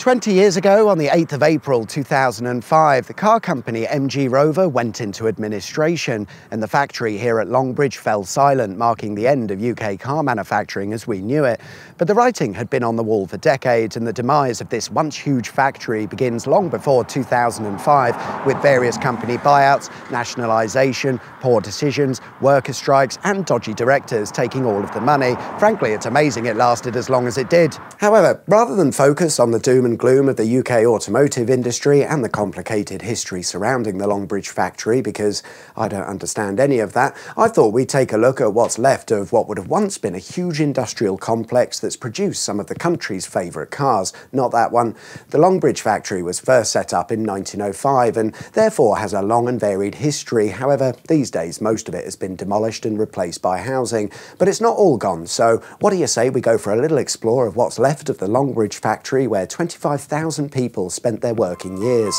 20 years ago, on the 8th of April 2005, the car company MG Rover went into administration and the factory here at Longbridge fell silent, marking the end of UK car manufacturing as we knew it. But the writing had been on the wall for decades, and the demise of this once huge factory begins long before 2005, with various company buyouts, nationalisation, poor decisions, worker strikes and dodgy directors taking all of the money. Frankly, it's amazing it lasted as long as it did. However, rather than focus on the doom and gloom of the UK automotive industry and the complicated history surrounding the Longbridge factory, because I don't understand any of that, I thought we'd take a look at what's left of what would have once been a huge industrial complex that's produced some of the country's favourite cars. Not that one. The Longbridge factory was first set up in 1905 and therefore has a long and varied history. However, these days most of it has been demolished and replaced by housing. But it's not all gone, so what do you say we go for a little explore of what's left of the Longbridge factory, where 25,000 people spent their working years.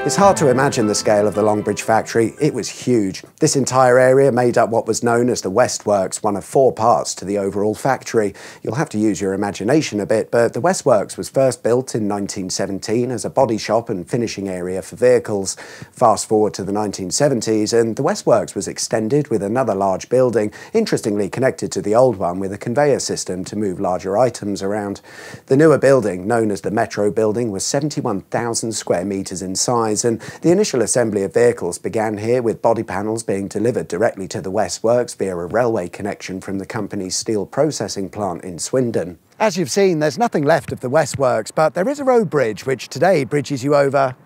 It's hard to imagine the scale of the Longbridge factory. It was huge. This entire area made up what was known as the West Works, one of 4 parts to the overall factory. You'll have to use your imagination a bit, but the West Works was first built in 1917 as a body shop and finishing area for vehicles. Fast forward to the 1970s, and the West Works was extended with another large building, interestingly connected to the old one with a conveyor system to move larger items around. The newer building, known as the Metro building, was 71,000 square metres in size, and the initial assembly of vehicles began here, with body panels being delivered directly to the West Works via a railway connection from the company's steel processing plant in Swindon. As you've seen, there's nothing left of the West Works, but there is a road bridge which today bridges you over.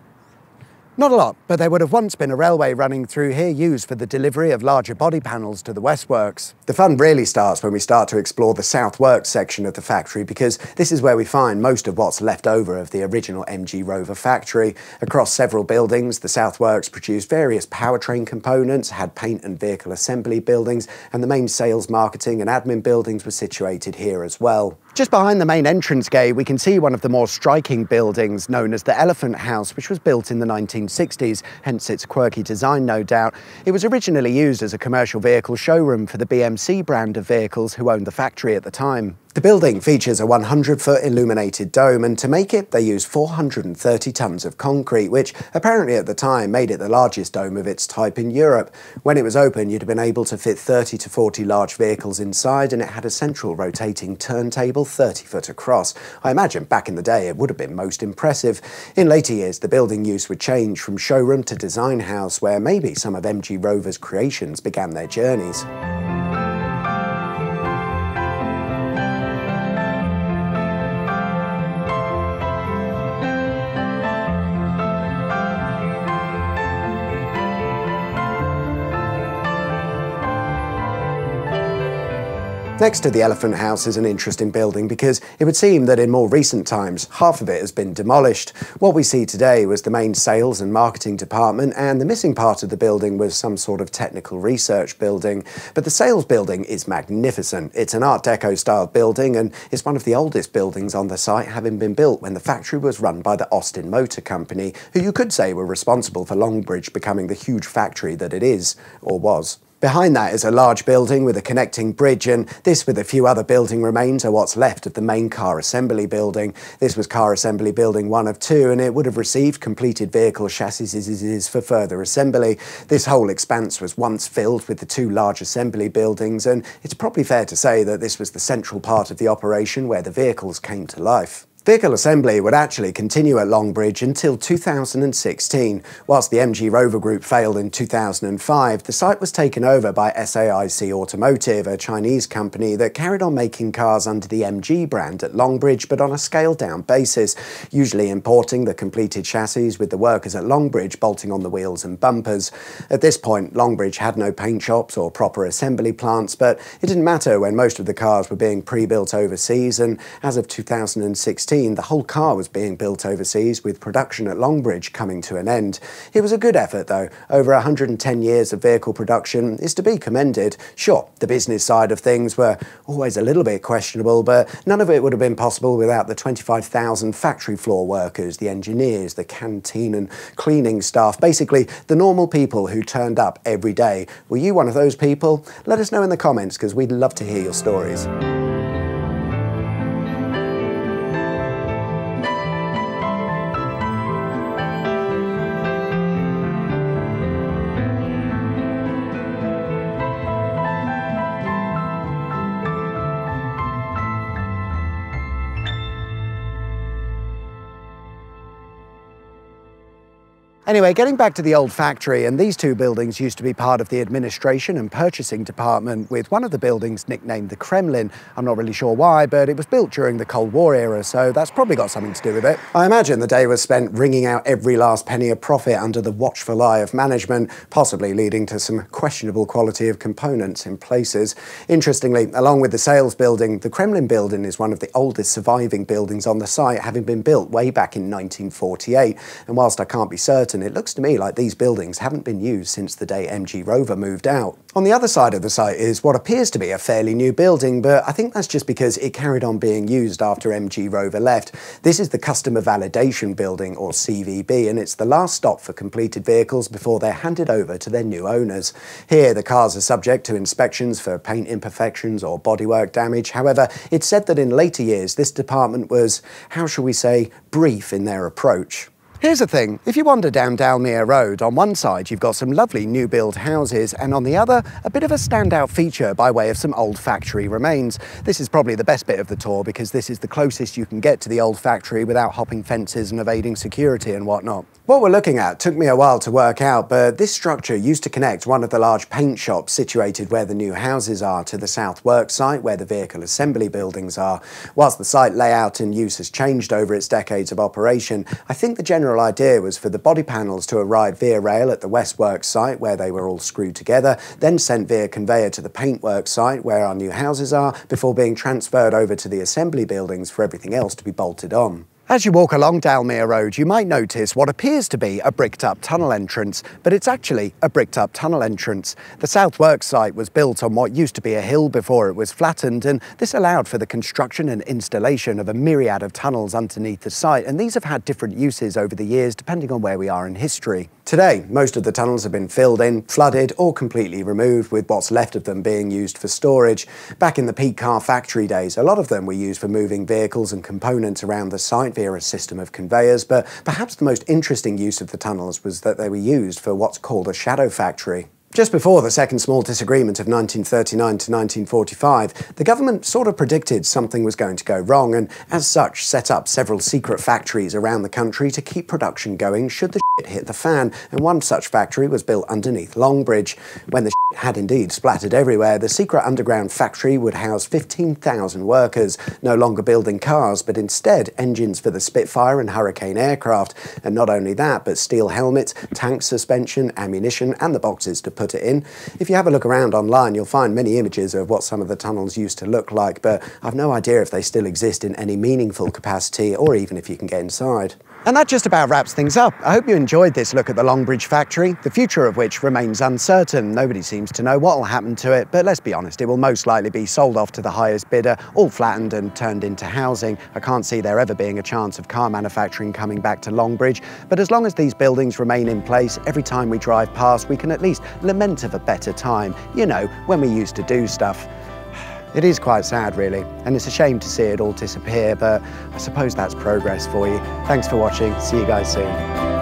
Not a lot, but there would have once been a railway running through here used for the delivery of larger body panels to the West Works. The fun really starts when we start to explore the South Works section of the factory, because this is where we find most of what's left over of the original MG Rover factory. Across several buildings, the South Works produced various powertrain components, had paint and vehicle assembly buildings, and the main sales, marketing and admin buildings were situated here as well. Just behind the main entrance gate, we can see one of the more striking buildings, known as the Elephant House, which was built in the 1960s, hence its quirky design, no doubt. It was originally used as a commercial vehicle showroom for the BMC brand of vehicles who owned the factory at the time. The building features a 100-foot illuminated dome, and to make it they used 430 tons of concrete, which apparently at the time made it the largest dome of its type in Europe. When it was open, you'd have been able to fit 30 to 40 large vehicles inside, and it had a central rotating turntable 30 foot across. I imagine back in the day it would have been most impressive. In later years, the building use would change from showroom to design house, where maybe some of MG Rover's creations began their journeys. Next to the Elephant House is an interesting building, because it would seem that in more recent times half of it has been demolished. What we see today was the main sales and marketing department, and the missing part of the building was some sort of technical research building. But the sales building is magnificent. It's an Art Deco style building, and it's one of the oldest buildings on the site, having been built when the factory was run by the Austin Motor Company, who you could say were responsible for Longbridge becoming the huge factory that it is, or was. Behind that is a large building with a connecting bridge, and this, with a few other building remains, are what's left of the main car assembly building. This was car assembly building 1 of 2, and it would have received completed vehicle chassis for further assembly. This whole expanse was once filled with the 2 large assembly buildings, and it's probably fair to say that this was the central part of the operation where the vehicles came to life. Vehicle assembly would actually continue at Longbridge until 2016. Whilst the MG Rover Group failed in 2005, the site was taken over by SAIC Automotive, a Chinese company that carried on making cars under the MG brand at Longbridge, but on a scaled-down basis, usually importing the completed chassis with the workers at Longbridge bolting on the wheels and bumpers. At this point, Longbridge had no paint shops or proper assembly plants, but it didn't matter when most of the cars were being pre-built overseas, and as of 2016, 1918, the whole car was being built overseas, with production at Longbridge coming to an end. It was a good effort, though. Over 110 years of vehicle production is to be commended. Sure, the business side of things were always a little bit questionable, but none of it would have been possible without the 25,000 factory floor workers, the engineers, the canteen and cleaning staff, basically the normal people who turned up every day. Were you one of those people? Let us know in the comments, because we'd love to hear your stories. Anyway, getting back to the old factory, and these two buildings used to be part of the administration and purchasing department, with one of the buildings nicknamed the Kremlin. I'm not really sure why, but it was built during the Cold War era, so that's probably got something to do with it. I imagine the day was spent wringing out every last penny of profit under the watchful eye of management, possibly leading to some questionable quality of components in places. Interestingly, along with the sales building, the Kremlin building is one of the oldest surviving buildings on the site, having been built way back in 1948. And whilst I can't be certain, it looks to me like these buildings haven't been used since the day MG Rover moved out. On the other side of the site is what appears to be a fairly new building, but I think that's just because it carried on being used after MG Rover left. This is the Customer Validation Building, or CVB, and it's the last stop for completed vehicles before they're handed over to their new owners. Here, the cars are subject to inspections for paint imperfections or bodywork damage. However, it's said that in later years, this department was, how shall we say, brief in their approach. Here's the thing, if you wander down Dalmere Road, on one side you've got some lovely new build houses, and on the other, a bit of a standout feature by way of some old factory remains. This is probably the best bit of the tour, because this is the closest you can get to the old factory without hopping fences and evading security and whatnot. What we're looking at took me a while to work out, but this structure used to connect one of the large paint shops situated where the new houses are to the South Works site where the vehicle assembly buildings are. Whilst the site layout and use has changed over its decades of operation, I think the general idea was for the body panels to arrive via rail at the West Works site where they were all screwed together, then sent via conveyor to the paintworks site where our new houses are, before being transferred over to the assembly buildings for everything else to be bolted on. As you walk along Dalmere Road, you might notice what appears to be a bricked-up tunnel entrance, but it's actually a bricked-up tunnel entrance. The South Works site was built on what used to be a hill before it was flattened, and this allowed for the construction and installation of a myriad of tunnels underneath the site, and these have had different uses over the years depending on where we are in history. Today, most of the tunnels have been filled in, flooded, or completely removed, with what's left of them being used for storage. Back in the peak car factory days, a lot of them were used for moving vehicles and components around the site via a system of conveyors, but perhaps the most interesting use of the tunnels was that they were used for what's called a shadow factory. Just before the Second Small Disagreement of 1939 to 1945, the government sort of predicted something was going to go wrong, and as such set up several secret factories around the country to keep production going should the shit hit the fan, and one such factory was built underneath Longbridge. When the shit had indeed splattered everywhere, the secret underground factory would house 15,000 workers, no longer building cars, but instead engines for the Spitfire and Hurricane aircraft, and not only that, but steel helmets, tank suspension, ammunition, and the boxes to put it in. If you have a look around online, you'll find many images of what some of the tunnels used to look like, but I've no idea if they still exist in any meaningful capacity, or even if you can get inside. And that just about wraps things up. I hope you enjoyed this look at the Longbridge factory, the future of which remains uncertain. Nobody seems to know what will happen to it, but let's be honest, it will most likely be sold off to the highest bidder, all flattened and turned into housing. I can't see there ever being a chance of car manufacturing coming back to Longbridge, but as long as these buildings remain in place, every time we drive past, we can at least lament of a better time, you know, when we used to do stuff. It is quite sad, really, and it's a shame to see it all disappear, but I suppose that's progress for you. Thanks for watching. See you guys soon.